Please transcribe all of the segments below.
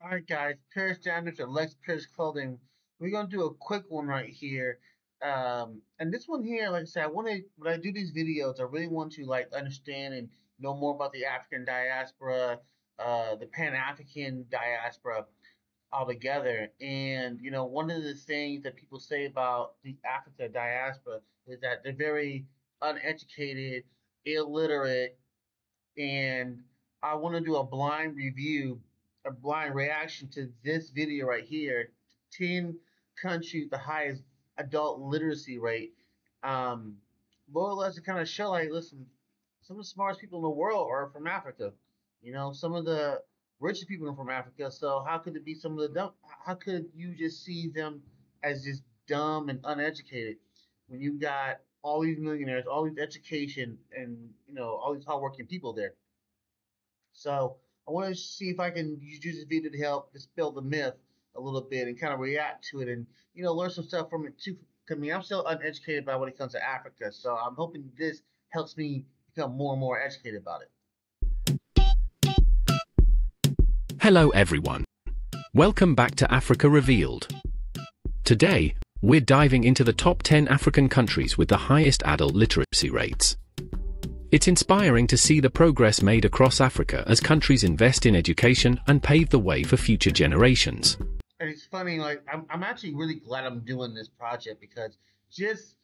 All right, guys. Paris Damage at Lex Pyerse Clothing. We're gonna do a quick one right here. And this one here, like I said, I want to when I do these videos, I really want to like understand and know more about the African diaspora, the Pan African diaspora altogether. And one of the things that people say about the Africa diaspora is that they're very uneducated, illiterate, and I want to do a blind review, a blind reaction to this video right here. 10 countries, the highest adult literacy rate. Um, More or less to kind of show, like, listen, some of the smartest people in the world are from Africa. Some of the richest people are from Africa. So how could it be some of the dumb? How could you just see them as just dumb and uneducated when you got all these millionaires, all these education, and all these hardworking people there? So I want to see if I can use this video to help dispel the myth a little bit and kind of react to it and learn some stuff from it too. I mean, I'm still uneducated about when it comes to Africa, so I'm hoping this helps me become more and more educated about it. Hello everyone. Welcome back to Africa Revealed. Today, we're diving into the top 10 African countries with the highest adult literacy rates. It's inspiring to see the progress made across Africa as countries invest in education and pave the way for future generations. And it's funny, like I'm actually really glad I'm doing this project because just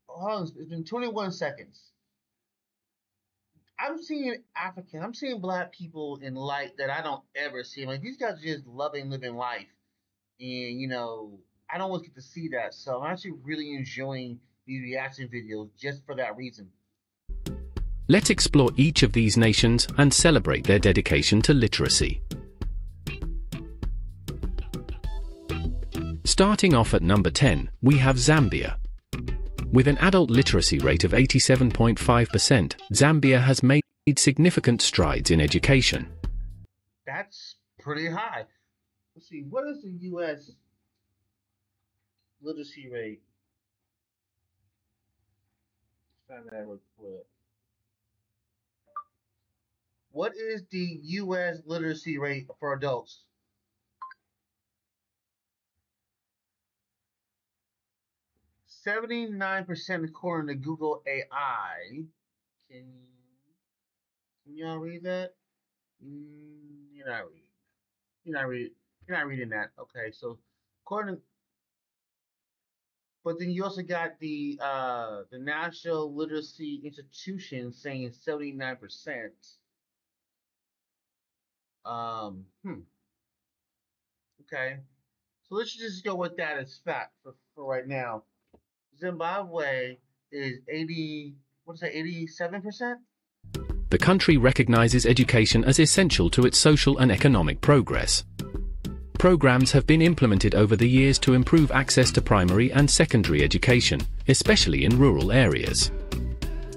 it's been 21 seconds. I'm seeing black people in light that I don't ever see. Like these guys are just loving living life, and I don't always get to see that. So I'm actually really enjoying these reaction videos just for that reason. Let's explore each of these nations and celebrate their dedication to literacy. Starting off at number 10, we have Zambia. With an adult literacy rate of 87.5%, Zambia has made significant strides in education. That's pretty high. Let's see, what is the U.S. literacy rate? Let's find that real quick. What is the U.S. literacy rate for adults? 79% according to Google AI. Can y'all read that? You're not reading. You're not reading. You're not reading that. Okay, so according to, but then you also got the National Literacy Institution saying 79%. Um, hmm. Okay. So let's just go with that as fact for right now. Zimbabwe is 80, what is that, 87%? The country recognizes education as essential to its social and economic progress. Programs have been implemented over the years to improve access to primary and secondary education, especially in rural areas.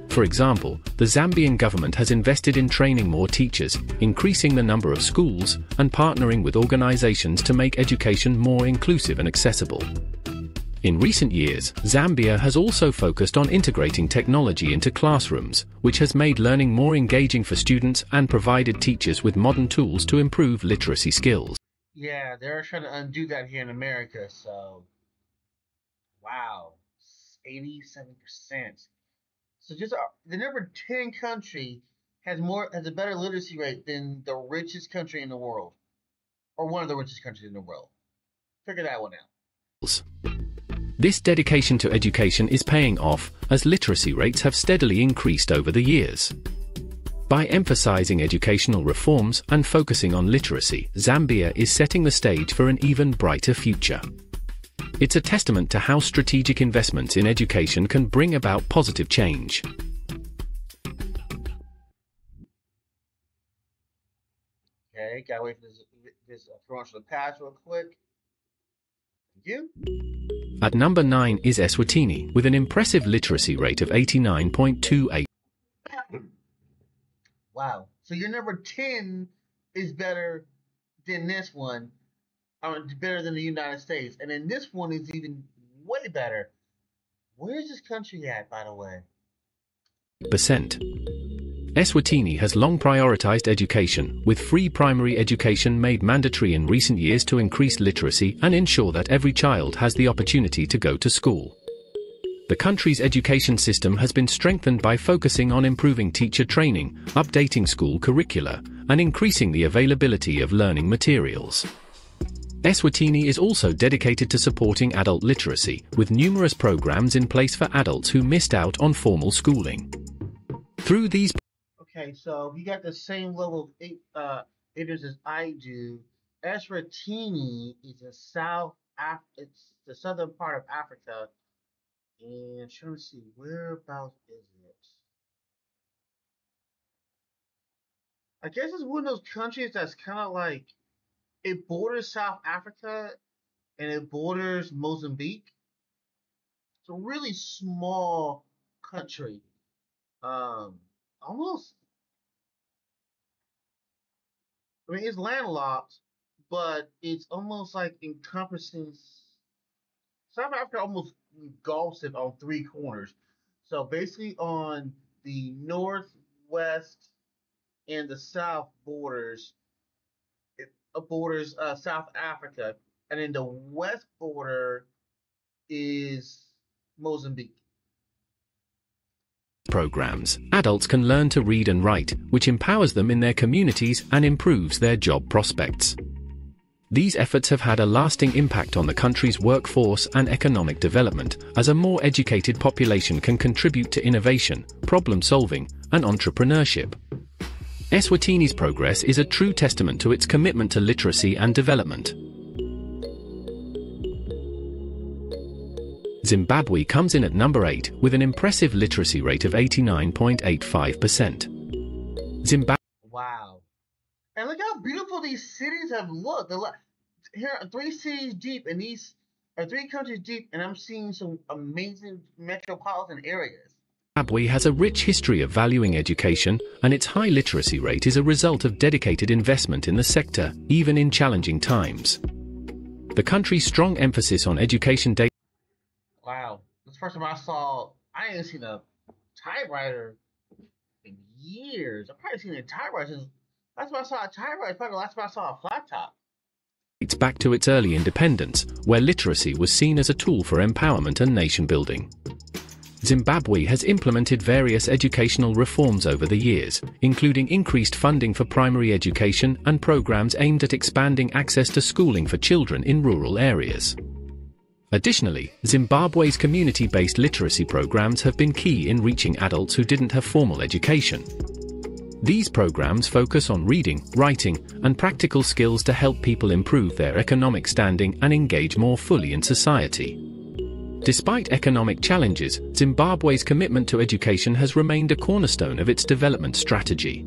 For example, the Zambian government has invested in training more teachers, increasing the number of schools, and partnering with organizations to make education more inclusive and accessible. In recent years, Zambia has also focused on integrating technology into classrooms, which has made learning more engaging for students and provided teachers with modern tools to improve literacy skills. Yeah, they're trying to undo that here in America, so wow, 87%. So just the number 10 country has a better literacy rate than the richest country in the world, or one of the richest countries in the world. Figure that one out. This dedication to education is paying off, as literacy rates have steadily increased over the years. By emphasizing educational reforms and focusing on literacy, Zambia is setting the stage for an even brighter future. It's a testament to how strategic investments in education can bring about positive change. Okay, gotta wait for this commercial to pass real quick. Thank you. At number 9 is Eswatini, with an impressive literacy rate of 89.28. Wow. So your number 10 is better than this one, better than the United States. And then this one is even way better. Where is this country at, by the way? Eswatini has long prioritized education, with free primary education made mandatory in recent years to increase literacy and ensure that every child has the opportunity to go to school. The country's education system has been strengthened by focusing on improving teacher training, updating school curricula, and increasing the availability of learning materials. Eswatini is also dedicated to supporting adult literacy, with numerous programs in place for adults who missed out on formal schooling. Through these Okay, so if you got the same level of ignorance as I do, Eswatini is it's the southern part of Africa, and I'm trying to see whereabouts is it. I guess it's one of those countries that's kind of like it borders South Africa and it borders Mozambique. It's a really small country. Almost. I mean, it's landlocked, but it's almost like encompassing South Africa. Almost engulfs it on three corners. So basically, on the northwest and the south borders South Africa, and then the west border is Mozambique. programs, adults can learn to read and write, which empowers them in their communities and improves their job prospects. These efforts have had a lasting impact on the country's workforce and economic development, as a more educated population can contribute to innovation, problem-solving, and entrepreneurship. Eswatini's progress is a true testament to its commitment to literacy and development. Zimbabwe comes in at number 8, with an impressive literacy rate of 89.85%. Zimbabwe Wow. And look how beautiful these cities have looked. Here are three cities deep, and these are three countries deep, and I'm seeing some amazing metropolitan areas. Zimbabwe has a rich history of valuing education, and its high literacy rate is a result of dedicated investment in the sector, even in challenging times. The country's strong emphasis on education data. Wow. This first time I ain't seen a typewriter in years. I've probably seen a typewriter since last time I saw a typewriter. Probably the last time I saw a flat top. Dates back to its early independence, where literacy was seen as a tool for empowerment and nation-building. Zimbabwe has implemented various educational reforms over the years, including increased funding for primary education and programs aimed at expanding access to schooling for children in rural areas. Additionally, Zimbabwe's community-based literacy programs have been key in reaching adults who didn't have formal education. These programs focus on reading, writing, and practical skills to help people improve their economic standing and engage more fully in society. Despite economic challenges, Zimbabwe's commitment to education has remained a cornerstone of its development strategy.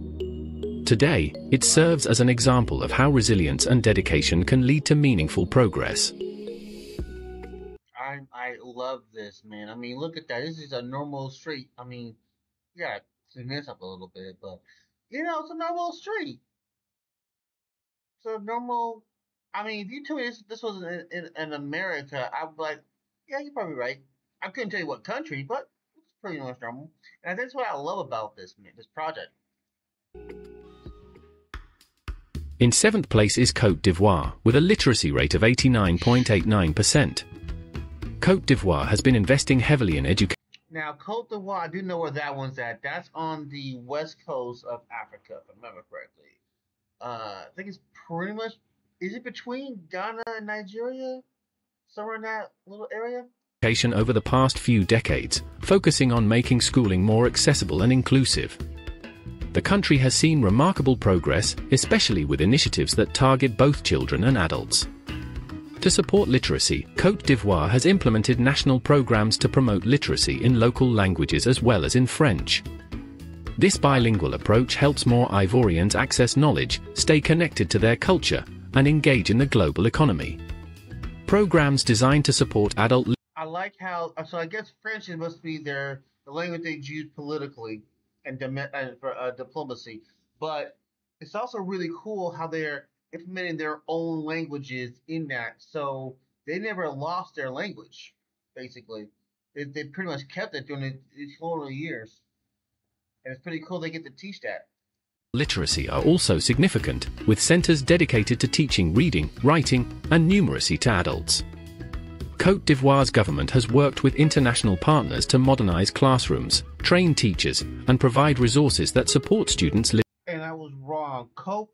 Today, it serves as an example of how resilience and dedication can lead to meaningful progress. I love this, man. I mean, look at that. This is a normal street. I mean, you gotta clean this up a little bit, but it's a normal street. It's a normal. I mean, if you told me this was in America, I'd be like, yeah, you're probably right. I couldn't tell you what country, but it's pretty much normal. And that's what I love about this project. In 7th place is Côte d'Ivoire, with a literacy rate of 89.89%. Côte d'Ivoire has been investing heavily in education. Now, Côte d'Ivoire, I do know where that one's at. That's on the west coast of Africa, if I remember correctly. I think it's pretty much. Is it between Ghana and Nigeria? Somewhere in that little area? Over the past few decades, focusing on making schooling more accessible and inclusive. The country has seen remarkable progress, especially with initiatives that target both children and adults. To support literacy, Côte d'Ivoire has implemented national programs to promote literacy in local languages as well as in French. This bilingual approach helps more Ivorians access knowledge, stay connected to their culture, and engage in the global economy. Programs designed to support adult. I like how. So I guess French must be the language they use politically and for diplomacy. But it's also really cool how they're implementing their own languages in that, so they never lost their language. Basically, they pretty much kept it during these 4 years. and it's pretty cool they get to teach that. Literacy are also significant, with centers dedicated to teaching reading, writing, and numeracy to adults. Côte d'Ivoire's government has worked with international partners to modernize classrooms, train teachers, and provide resources that support students. And I was wrong. Côte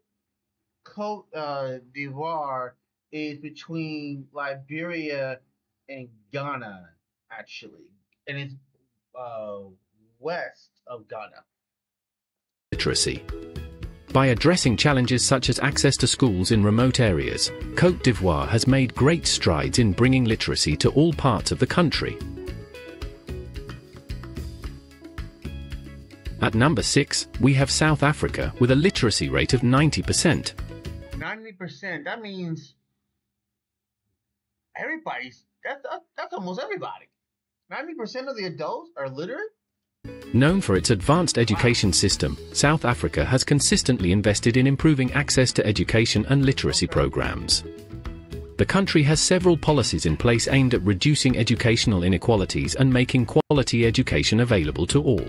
d'Ivoire is between Liberia and Ghana, actually, and it's west of Ghana. Literacy. By addressing challenges such as access to schools in remote areas, Côte d'Ivoire has made great strides in bringing literacy to all parts of the country. At number 6, we have South Africa with a literacy rate of 90%. 90%, that means that's almost everybody. 90% of the adults are literate? Known for its advanced education system, South Africa has consistently invested in improving access to education and literacy programs. The country has several policies in place aimed at reducing educational inequalities and making quality education available to all.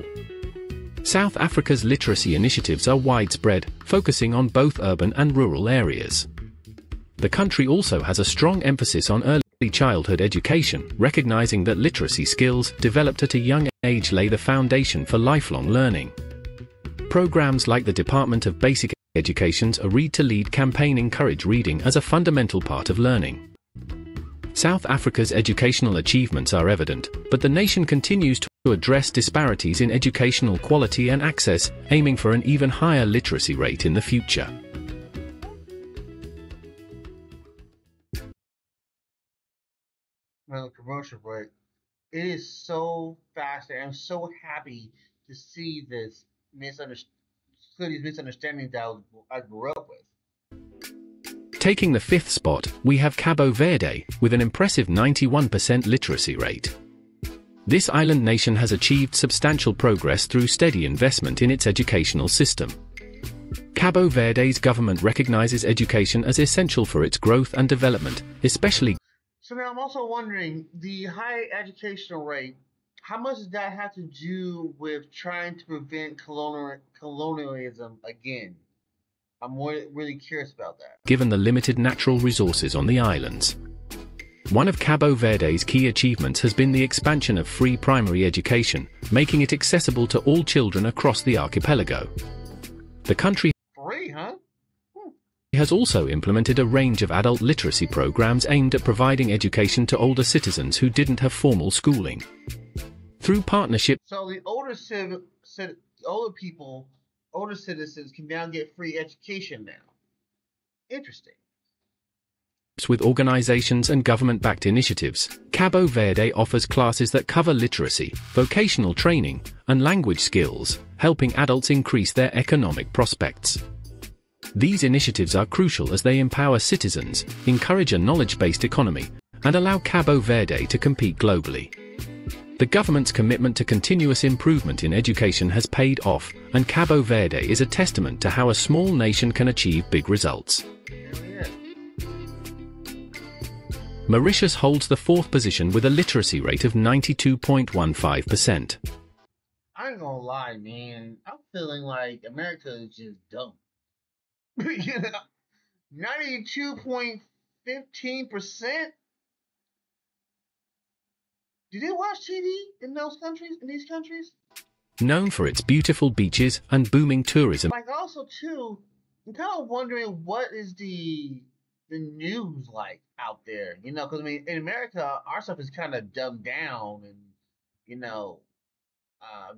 South Africa's literacy initiatives are widespread, focusing on both urban and rural areas. The country also has a strong emphasis on early childhood education, recognizing that literacy skills developed at a young age lay the foundation for lifelong learning. Programs like the Department of Basic Education's A Read to Lead campaign encourage reading as a fundamental part of learning. South Africa's educational achievements are evident, but the nation continues to address disparities in educational quality and access, aiming for an even higher literacy rate in the future. Well, commercial break. It is so fascinating. I'm so happy to see these misunderstandings that I grew up with. Taking the 5th spot, we have Cabo Verde, with an impressive 91% literacy rate. This island nation has achieved substantial progress through steady investment in its educational system. Cabo Verde's government recognizes education as essential for its growth and development, especially. So now I'm also wondering, the high educational rate, how much does that have to do with trying to prevent colonialism again? I'm really curious about that. Given the limited natural resources on the islands. One of Cabo Verde's key achievements has been the expansion of free primary education, making it accessible to all children across the archipelago. The country free, huh? Has also implemented a range of adult literacy programs aimed at providing education to older citizens who didn't have formal schooling. Through partnership, so the older citizens can now get free education now. Interesting. With organizations and government-backed initiatives, Cabo Verde offers classes that cover literacy, vocational training, and language skills, helping adults increase their economic prospects. These initiatives are crucial as they empower citizens, encourage a knowledge-based economy, and allow Cabo Verde to compete globally. The government's commitment to continuous improvement in education has paid off, and Cabo Verde is a testament to how a small nation can achieve big results. Mauritius holds the 4th position with a literacy rate of 92.15%. I ain't gonna lie, man. I'm feeling like America is just dumb. 92.15%? Do they watch TV in these countries? Known for its beautiful beaches and booming tourism. Like also too, I'm kind of wondering what is the news like out there, because I mean in America our stuff is kind of dumbed down and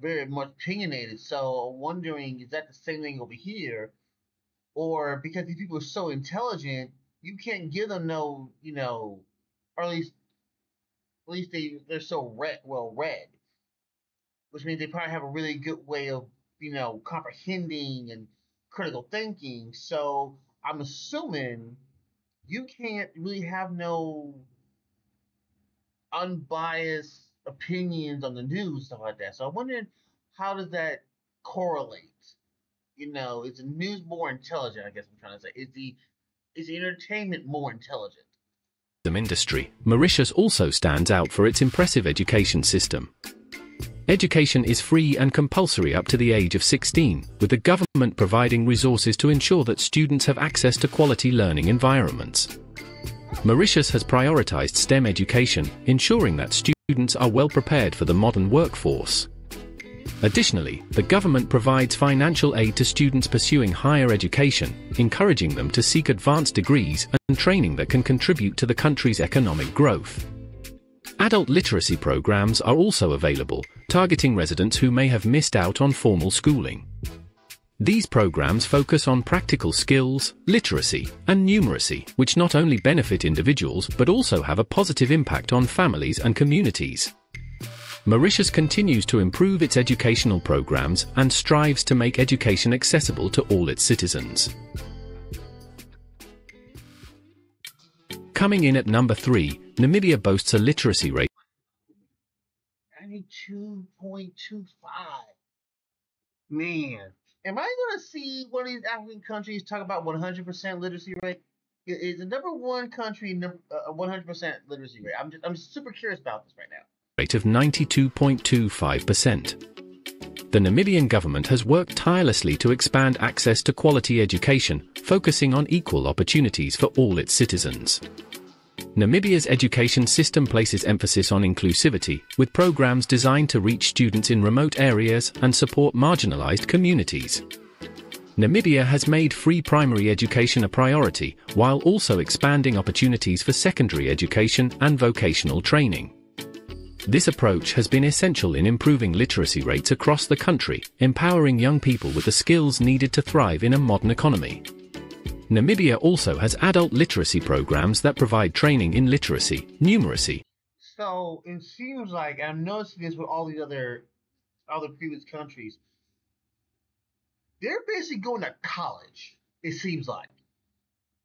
very much opinionated. So I'm wondering, is that the same thing over here? Or because these people are so intelligent, you can't give them no, or at least they're so well read, which means they probably have a really good way of, comprehending and critical thinking. So I'm assuming you can't really have no unbiased opinions on the news, stuff like that. So I'm wondering, how does that correlate? Is the news more intelligent? I guess I'm trying to say, is the entertainment more intelligent? Industry, Mauritius also stands out for its impressive education system. Education is free and compulsory up to the age of 16, with the government providing resources to ensure that students have access to quality learning environments. Mauritius has prioritized STEM education, ensuring that students are well prepared for the modern workforce. Additionally, the government provides financial aid to students pursuing higher education, encouraging them to seek advanced degrees and training that can contribute to the country's economic growth. Adult literacy programs are also available, targeting residents who may have missed out on formal schooling. These programs focus on practical skills, literacy, and numeracy, which not only benefit individuals but also have a positive impact on families and communities. Mauritius continues to improve its educational programs and strives to make education accessible to all its citizens. Coming in at number 3, Namibia boasts a literacy rate 92.25. Man, am I going to see one of these African countries talk about 100% literacy rate? Is the number one country 100% literacy rate? I'm super curious about this right now. Rate of 92.25%. The Namibian government has worked tirelessly to expand access to quality education, focusing on equal opportunities for all its citizens. Namibia's education system places emphasis on inclusivity, with programs designed to reach students in remote areas and support marginalized communities. Namibia has made free primary education a priority, while also expanding opportunities for secondary education and vocational training. This approach has been essential in improving literacy rates across the country, empowering young people with the skills needed to thrive in a modern economy. Namibia also has adult literacy programs that provide training in literacy, numeracy. So it seems like, and I'm noticing this with all these other previous countries, they're basically going to college, it seems like.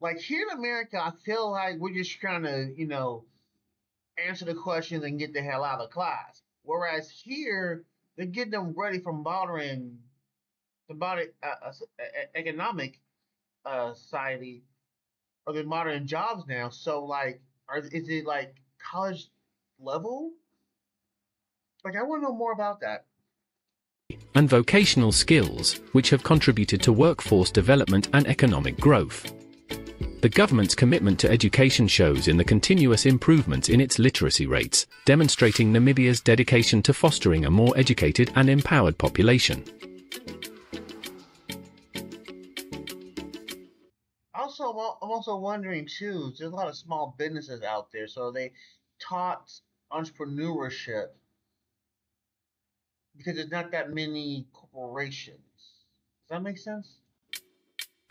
Like here in America, I feel like we're just trying to, answer the questions and get the hell out of class. Whereas here, they're getting them ready for economic society, or the modern jobs now. So, like, is it like college level? Like, I want to know more about that. And vocational skills, which have contributed to workforce development and economic growth. The government's commitment to education shows in the continuous improvements in its literacy rates, demonstrating Namibia's dedication to fostering a more educated and empowered population. Also, I'm also wondering too, there's a lot of small businesses out there, so they taught entrepreneurship because there's not that many corporations. Does that make sense?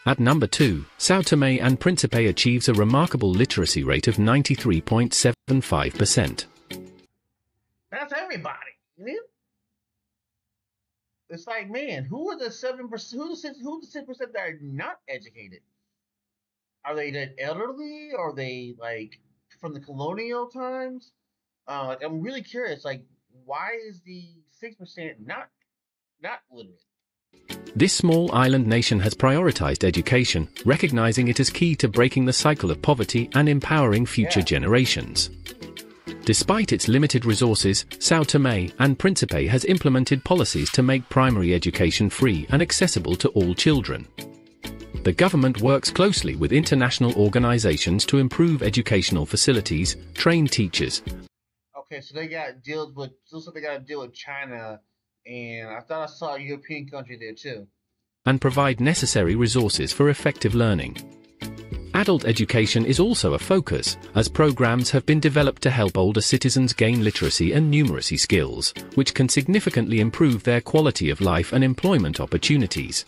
At number 2, São Tomé and Príncipe achieves a remarkable literacy rate of 93.75%. That's everybody, It's like, man, who are the 7%? Who's the 6% that are not educated? Are they the elderly? Are they like from the colonial times? Like, I'm really curious. Like, why is the 6% not literate? This small island nation has prioritized education, recognizing it as key to breaking the cycle of poverty and empowering future generations. Despite its limited resources, São Tomé and Príncipe has implemented policies to make primary education free and accessible to all children. The government works closely with international organizations to improve educational facilities, train teachers. Okay, so they got deals with. Looks like they got to deal with China, and I thought I saw a European country there too. And provide necessary resources for effective learning. Adult education is also a focus, as programs have been developed to help older citizens gain literacy and numeracy skills, which can significantly improve their quality of life and employment opportunities.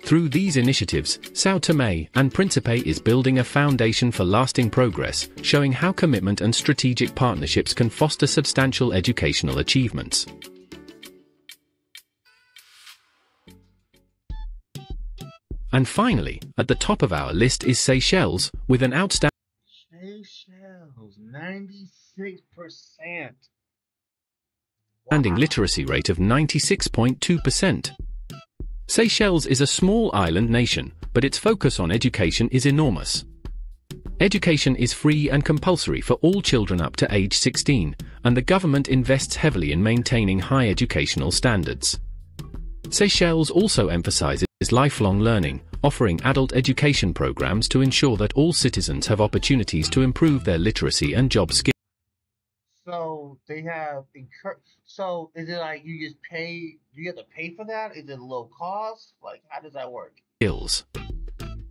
Through these initiatives, São Tomé and Príncipe is building a foundation for lasting progress, showing how commitment and strategic partnerships can foster substantial educational achievements. And finally, at the top of our list is Seychelles, with an outstanding Seychelles, 96%. literacy rate of 96.2%. Seychelles is a small island nation, but its focus on education is enormous. Education is free and compulsory for all children up to age 16, and the government invests heavily in maintaining high educational standards. Seychelles also emphasizes lifelong learning, offering adult education programs to ensure that all citizens have opportunities to improve their literacy and job So they have so is it like you just pay? Do you have to pay for that? Is it low cost? Like how does that work? skills.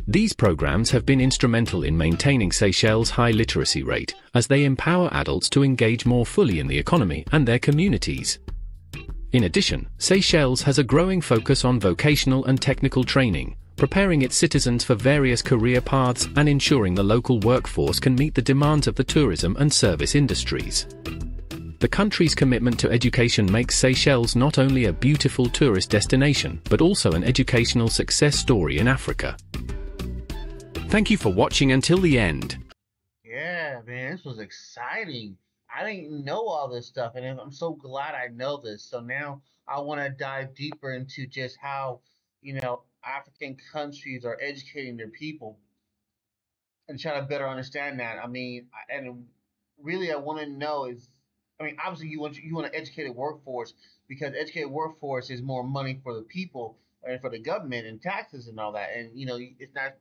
These programs have been instrumental in maintaining Seychelles' high literacy rate, as they empower adults to engage more fully in the economy and their communities. In addition, Seychelles has a growing focus on vocational and technical training, preparing its citizens for various career paths and ensuring the local workforce can meet the demands of the tourism and service industries. The country's commitment to education makes Seychelles not only a beautiful tourist destination, but also an educational success story in Africa. Thank you for watching until the end. Yeah, man, this was exciting. I didn't know all this stuff, and I'm so glad I know this. So now I want to dive deeper into just how, African countries are educating their people and try to better understand that. I mean, and really, I want to know is, I mean, obviously, you want an educated workforce because educated workforce is more money for the people and for the government and taxes and all that, and it's not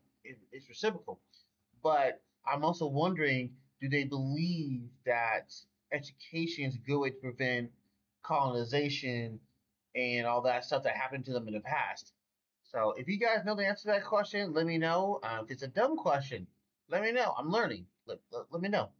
it's reciprocal. But I'm also wondering, do they believe that education is a good way to prevent colonization and all that stuff that happened to them in the past? So if you guys know the answer to that question, let me know. If it's a dumb question, let me know. I'm learning. Let me know.